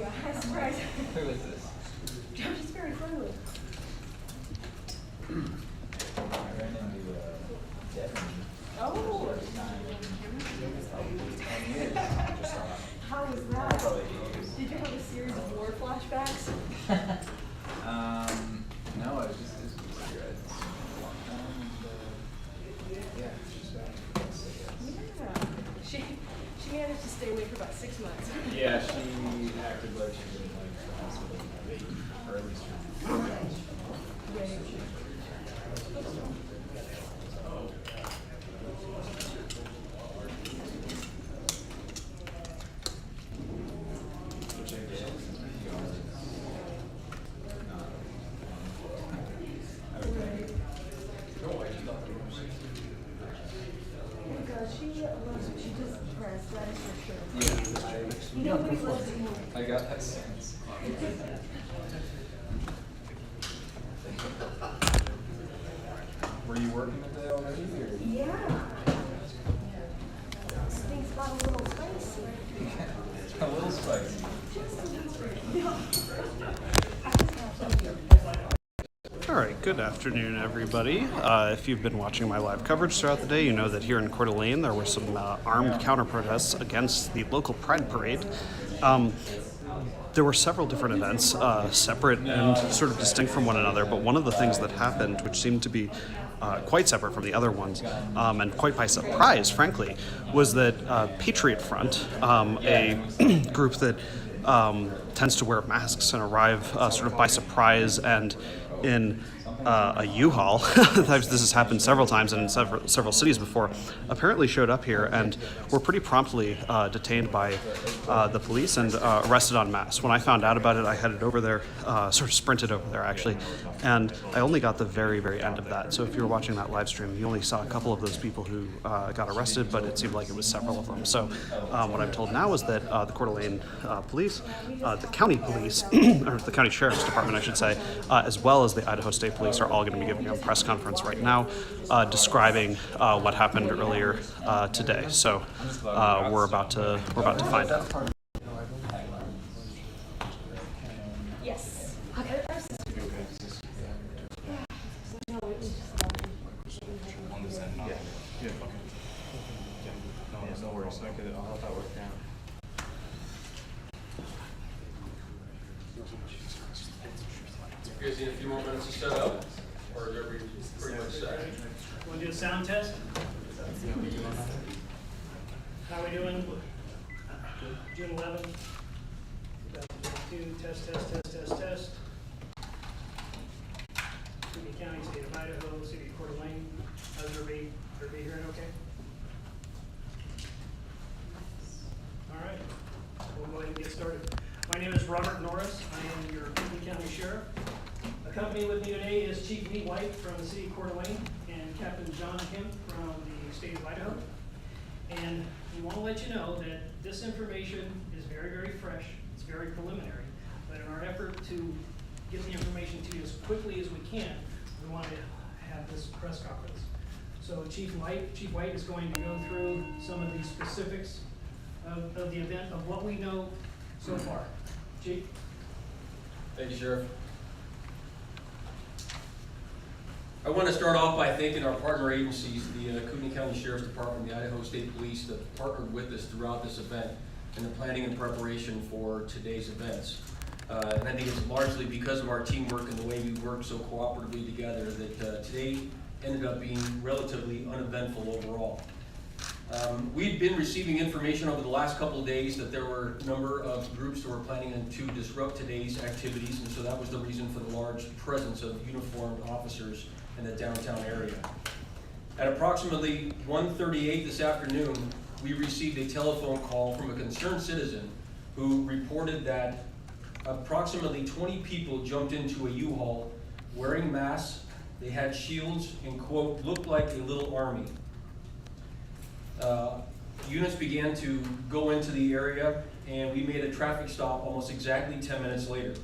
Yeah, I'm surprised. Who is this? I'm just very friendly. I ran into Devin. Oh. First time in 10 years. Just saw him. How was that? Probably 8 years. Did you have a series of war flashbacks? No, it was just cigarettes. A long time. And, yeah, just Yeah. She managed to stay away for about 6 months. yeah, she acted like she didn't like the hospital, or at least She just pressed, that is for sure. yeah, Nobody loves it more. I got that sense. Were you working with that already? Or? Yeah. This thing's got a little spicy. A little spicy. Just a little bit. No. All right, good afternoon, everybody. If you've been watching my live coverage throughout the day, you know that here in Coeur d'Alene there were some armed counter-protests against the local Pride Parade. There were several different events, separate and sort of distinct from one another, but one of the things that happened, which seemed to be quite separate from the other ones, and quite by surprise, frankly, was that Patriot Front, a group that tends to wear masks and arrive sort of by surprise and in a U-Haul, this has happened several times and in several cities before, apparently showed up here and were pretty promptly detained by the police and arrested en masse. When I found out about it, I headed over there, sort of sprinted over there actually, and I only got the very, very end of that. So if you were watching that live stream, you only saw a couple of those people who got arrested, but it seemed like it was several of them. So what I'm told now is that the Coeur d'Alene police, the county police, or the county sheriff's department, I should say, as well as the Idaho State Police are all going to be giving a press conference right now describing what happened earlier today. So we're about to find out. Yes. No worries. I'll help out with that. You guys need a few more minutes to set up, or is everybody pretty much set? Want to do a sound test? How we doing? June 11th, 2022, test. City County, State of Idaho, City of Coeur d'Alene. How's everybody hearing okay? All right, we'll go ahead and get started. My name is Robert Norris. I am your Coeur County Sheriff. Accompanying with me today is Chief Lee White from the City of Coeur d'Alene and Captain John Kemp from the State of Idaho. And we want to let you know that this information is very, very fresh. It's very preliminary. But in our effort to get the information to you as quickly as we can, we want to have this press conference. So Chief White is going to go through some of the specifics of the event, of what we know so far. Chief? Thank you, Sheriff. I want to start off by thanking our partner agencies, the Coeur County Sheriff's Department, the Idaho State Police, that partnered with us throughout this event and the planning and preparation for today's events. And I think it's largely because of our teamwork and the way we work so cooperatively together that today ended up being relatively uneventful overall. We've been receiving information over the last couple of days that there were a number of groups that were planning to disrupt today's activities, and so that was the reason for the large presence of uniformed officers in the downtown area. At approximately 1:38 this afternoon, we received a telephone call from a concerned citizen who reported that approximately 20 people jumped into a U-Haul wearing masks. They had shields and, quote, looked like a little army. Units began to go into the area, and we made a traffic stop almost exactly 10 minutes later.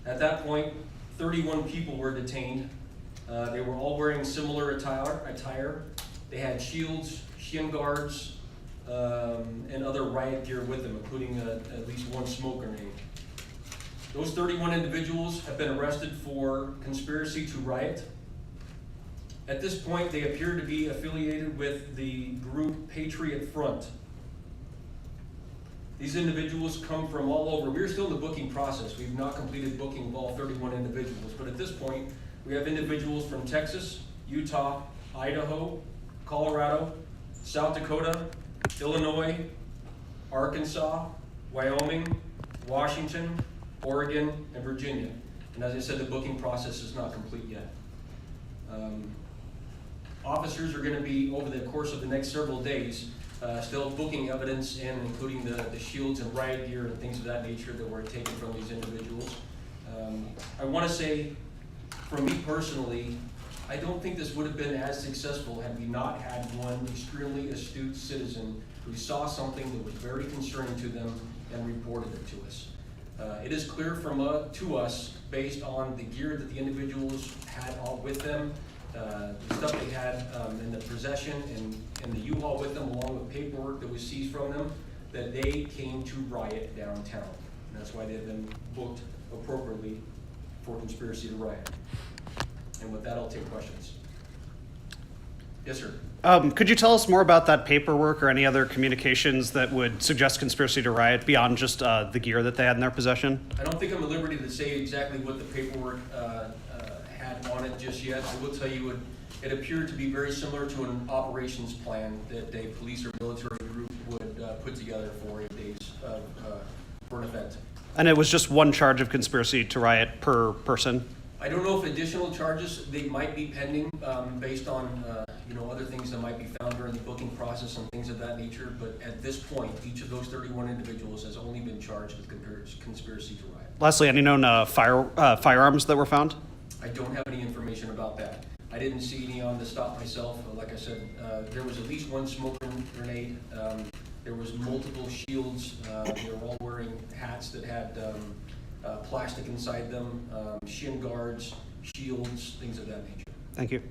At that point, 31 people were detained. They were all wearing similar attire. They had shields, shin guards, and other riot gear with them, including at least one smoke grenade. Those 31 individuals have been arrested for conspiracy to riot. At this point, they appear to be affiliated with the group Patriot Front. These individuals come from all over. We're still in the booking process. We've not completed booking of all 31 individuals, but at this point, we have individuals from Texas, Utah, Idaho, Colorado, South Dakota, Illinois, Arkansas, Wyoming, Washington, Oregon, and Virginia. And as I said, the booking process is not complete yet. Officers are going to be, over the course of the next several days, still booking evidence and including the shields and riot gear and things of that nature that were taken from these individuals. I want to say, for me personally, I don't think this would have been as successful had we not had one extremely astute citizen who saw something that was very concerning to them and reported it to us. It is clear to us, based on the gear that the individuals had all with them, the stuff they had in the possession and the U-Haul with them, along with paperwork that was seized from them, that they came to riot downtown. And that's why they've been booked appropriately for conspiracy to riot. And with that, I'll take questions. Yes, sir. Could you tell us more about that paperwork or any other communications that would suggest conspiracy to riot beyond just the gear that they had in their possession? I don't think I'm at liberty to say exactly what the paperwork had on it just yet. I will tell you it appeared to be very similar to an operations plan that a police or military group would put together for 8 days for an event. And it was just one charge of conspiracy to riot per person? I don't know if additional charges, they might be pending based on other things that might be found during the booking process and things of that nature, but at this point, each of those 31 individuals has only been charged with conspiracy to riot. Lastly, any known firearms that were found? I don't have any information about that. I didn't see any on the stop myself. Like I said, there was at least one smoke grenade. There was multiple shields. They were all wearing hats that had plastic inside them, shin guards, shields, things of that nature. Thank you.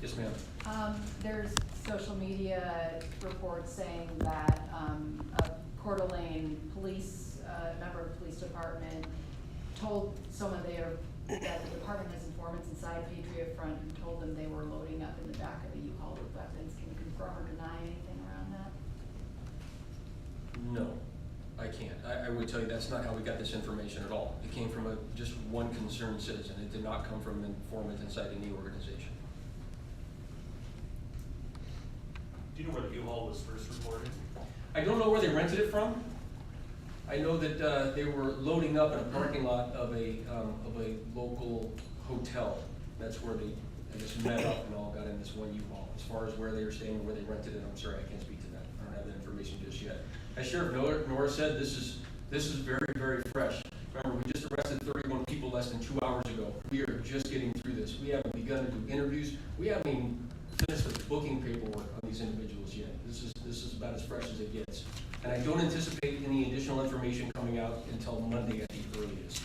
Yes, ma'am. There's social media reports saying that a Coeur d'Alene police, member of the police department told some of that the department has informants inside Patriot Front and told them they were loading up in the back of a U-Haul with weapons. Can you confirm or deny anything around that? No, I can't. I would tell you that's not how we got this information at all. It came from just one concerned citizen. It did not come from an informant inside any organization. Do you know where the U-Haul was first reported? I don't know where they rented it from. I know that they were loading up in a parking lot of a local hotel. That's where they, I guess, met up and all got in this one U-Haul. As far as where they were staying and where they rented it, I'm sorry, I can't speak to that. I don't have that information just yet. As Sheriff Norris said, this is very, very fresh. Remember, we just arrested 31 people less than 2 hours ago. We are just getting through this. We haven't begun to do interviews. We haven't even finished with booking paperwork on these individuals yet. This is about as fresh as it gets. And I don't anticipate any additional information coming out until Monday at the earliest.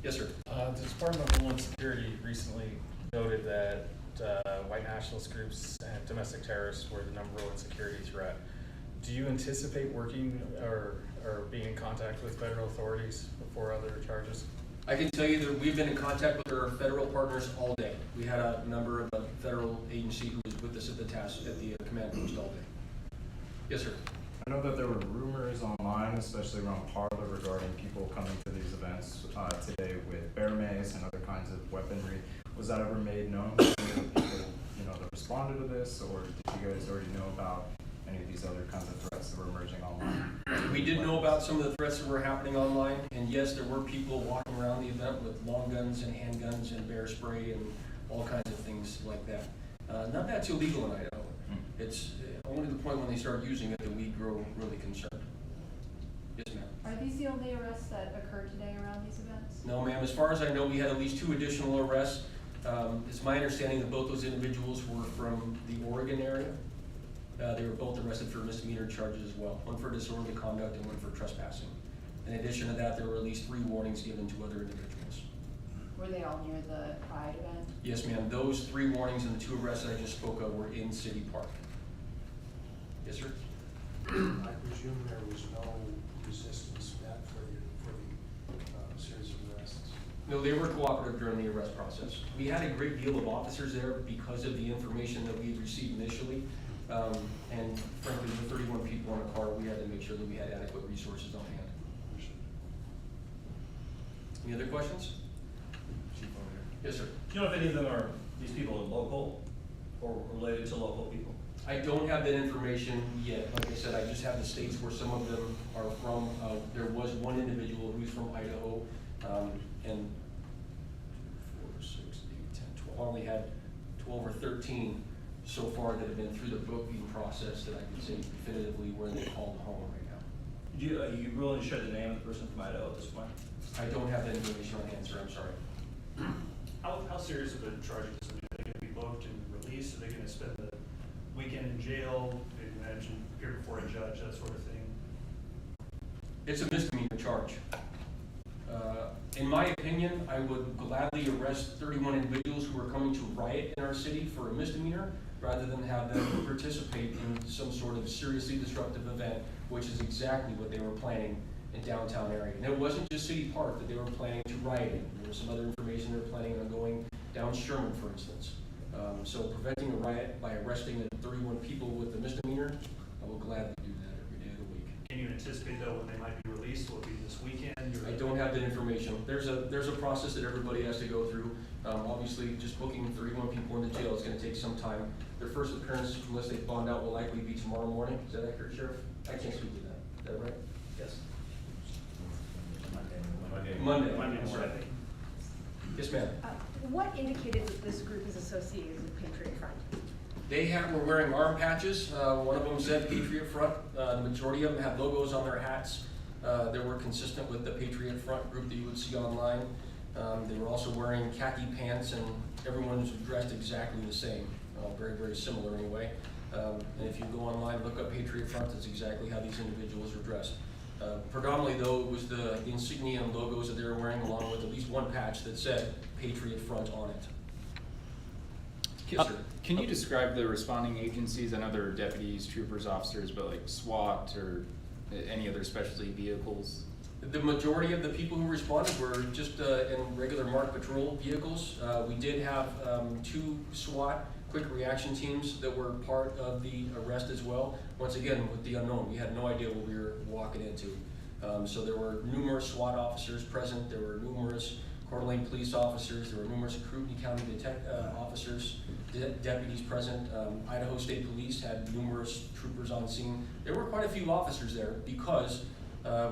Yes, sir. The Department of Homeland Security recently noted that white nationalist groups and domestic terrorists were the number one security threat. Do you anticipate working or being in contact with federal authorities for other charges? I can tell you that we've been in contact with our federal partners all day. We had a member of a federal agency who was with us at the command post all day. Yes, sir. I know that there were rumors online, especially around Parler, regarding people coming to these events today with bear mace and other kinds of weaponry. Was that ever made known to people, that responded to this, or did you guys already know about any of these other kinds of threats that were emerging online? We did know about some of the threats that were happening online, and yes, there were people walking around the event with long guns and handguns and bear spray and all kinds of things like that. None of that's illegal in Idaho. It's only to the point when they start using it that we grow really concerned. Yes, ma'am. Are these the only arrests that occurred today around these events? No, ma'am. As far as I know, we had at least 2 additional arrests. It's my understanding that both those individuals were from the Oregon area. They were both arrested for misdemeanor charges as well, one for disorderly conduct and one for trespassing. In addition to that, there were at least 3 warnings given to other individuals. Were they all near the Pride event? Yes, ma'am. Those 3 warnings and the 2 arrests that I just spoke of were in City Park. Yes, sir. I presume there was no resistance back for the series of arrests? No, they were cooperative during the arrest process. We had a great deal of officers there because of the information that we had received initially. And frankly, with 31 people in a car, we had to make sure that we had adequate resources on hand. Any other questions? Chief over here. Yes, sir. Do you know if any of them are, these people are local or related to local people? I don't have that information yet. Like I said, I just have the states where some of them are from. There was one individual who's from Idaho, and 4, 6, 8, 10, 12. I only had 12 or 13 so far that have been through the booking process that I can say definitively where they called home right now. Are you willing to share the name of the person from Idaho at this point? I don't have that information on hand, sir. I'm sorry. How serious are the charges? I mean, are they gonna be booked and released? Are they gonna spend the weekend in jail? Maybe imagine appear before a judge, that sort of thing? It's a misdemeanor charge. In my opinion, I would gladly arrest 31 individuals who are coming to riot in our city for a misdemeanor rather than have them participate in some sort of seriously disruptive event, which is exactly what they were planning in downtown area. And it wasn't just City Park that they were planning to riot in. There was some other information they were planning on going down Sherman, for instance. So preventing a riot by arresting the 31 people with the misdemeanor, I will gladly do that every day of the week. Can you anticipate though when they might be released? Will it be this weekend? I don't have that information. There's a process that everybody has to go through. Obviously, just booking 31 people into jail is going to take some time. Their first appearance, unless they bond out, will likely be tomorrow morning. Is that accurate, Sheriff? I can't speak to that. Is that right? Yes. Monday. That's right. Yes, ma'am. What indicated that this group is associated with Patriot Front? They were wearing arm patches. One of them said Patriot Front. The majority of them had logos on their hats. They were consistent with the Patriot Front group that you would see online. They were also wearing khaki pants, and everyone was dressed exactly the same. Very, very similar anyway. And if you go online, look up Patriot Front, that's exactly how these individuals were dressed. Predominantly though, it was the insignia and logos that they were wearing, along with at least one patch that said Patriot Front on it. Yes, sir. Can you describe the responding agencies? I know there are deputies, troopers, officers, but like SWAT or any other specialty vehicles? The majority of the people who responded were just in regular marked patrol vehicles. We did have 2 SWAT quick reaction teams that were part of the arrest as well. Once again, with the unknown, we had no idea what we were walking into. So there were numerous SWAT officers present. There were numerous Coeur d'Alene police officers. There were numerous County officers, deputies present. Idaho State Police had numerous troopers on scene. There were quite a few officers there because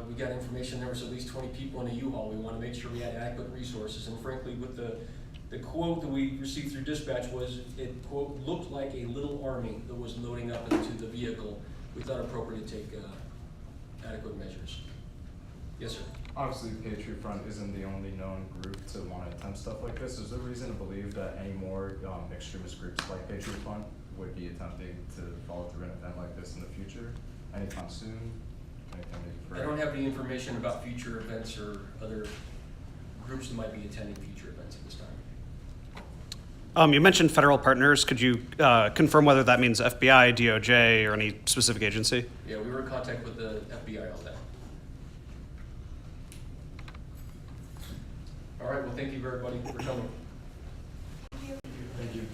we got information there was at least 20 people in a U-Haul. We want to make sure we had adequate resources. And frankly, with the quote that we received through dispatch was, it, quote, looked like a little army that was loading up into the vehicle. We thought appropriate to take adequate measures. Yes, sir. Obviously, Patriot Front isn't the only known group to want to attempt stuff like this. Is there reason to believe that any more extremist groups like Patriot Front would be attempting to follow through an event like this in the future? Anytime soon? I don't have any information about future events or other groups that might be attending future events at this time. You mentioned federal partners. Could you confirm whether that means FBI, DOJ, or any specific agency? Yeah, we were in contact with the FBI all day. All right, well, thank you everybody for coming. Thank you.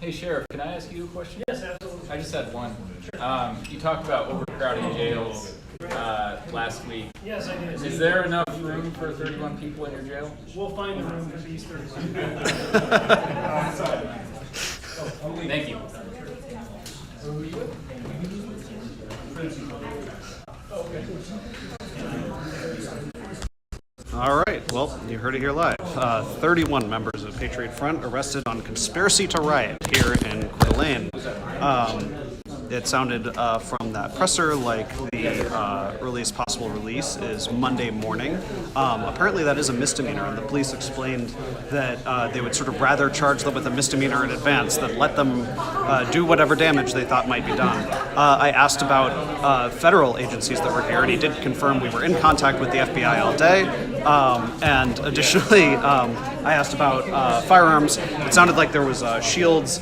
Hey Sheriff, can I ask you a question? Yes, absolutely. I just had one. You talked about overcrowded jails last week. Yes, I did. Is there enough room for 31 people in your jail? We'll find the room for these 31. Thank you. All right, well, you heard it here live. 31 members of Patriot Front arrested on conspiracy to riot here in Coeur d'Alene. It sounded from that presser like the earliest possible release is Monday morning. Apparently that is a misdemeanor, and the police explained that they would sort of rather charge them with a misdemeanor in advance than let them do whatever damage they thought might be done. I asked about federal agencies that were here, and he did confirm we were in contact with the FBI all day. And additionally, I asked about firearms. It sounded like there was shields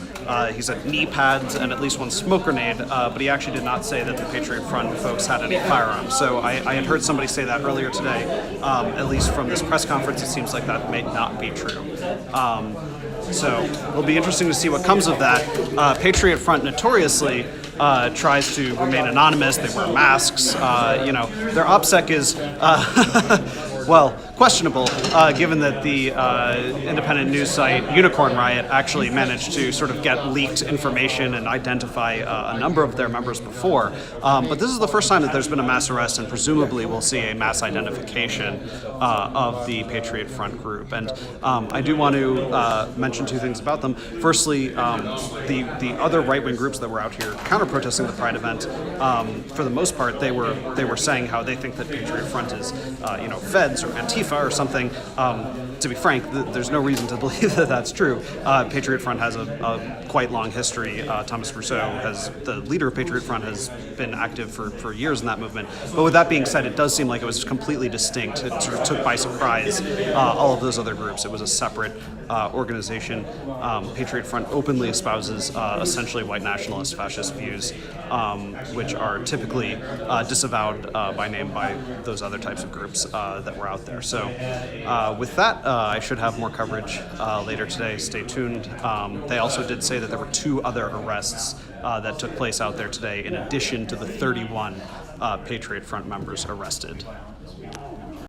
He said knee pads and at least one smoke grenade, but he actually did not say that the Patriot Front folks had any firearms. So I had heard somebody say that earlier today. At least from this press conference, it seems like that may not be true. So it'll be interesting to see what comes of that. Patriot Front notoriously tries to remain anonymous. They wear masks. Their OPSEC is, well, questionable, given that the independent news site Unicorn Riot actually managed to sort of get leaked information and identify a number of their members before. But this is the first time that there's been a mass arrest, and presumably we'll see a mass identification of the Patriot Front group. And I do want to mention two things about them. Firstly, the other right-wing groups that were out here counter-protesting the Pride event, for the most part, they were saying how they think that Patriot Front is, feds or Antifa or something. To be frank, there's no reason to believe that that's true. Patriot Front has a quite long history. Thomas Rousseau, the leader of Patriot Front, has been active for years in that movement. But with that being said, it does seem like it was completely distinct. It sort of took by surprise all of those other groups. It was a separate organization. Patriot Front openly espouses essentially white nationalist fascist views, which are typically disavowed by name by those other types of groups that were out there. So with that, I should have more coverage later today. Stay tuned. They also did say that there were 2 other arrests that took place out there today, in addition to the 31 Patriot Front members arrested.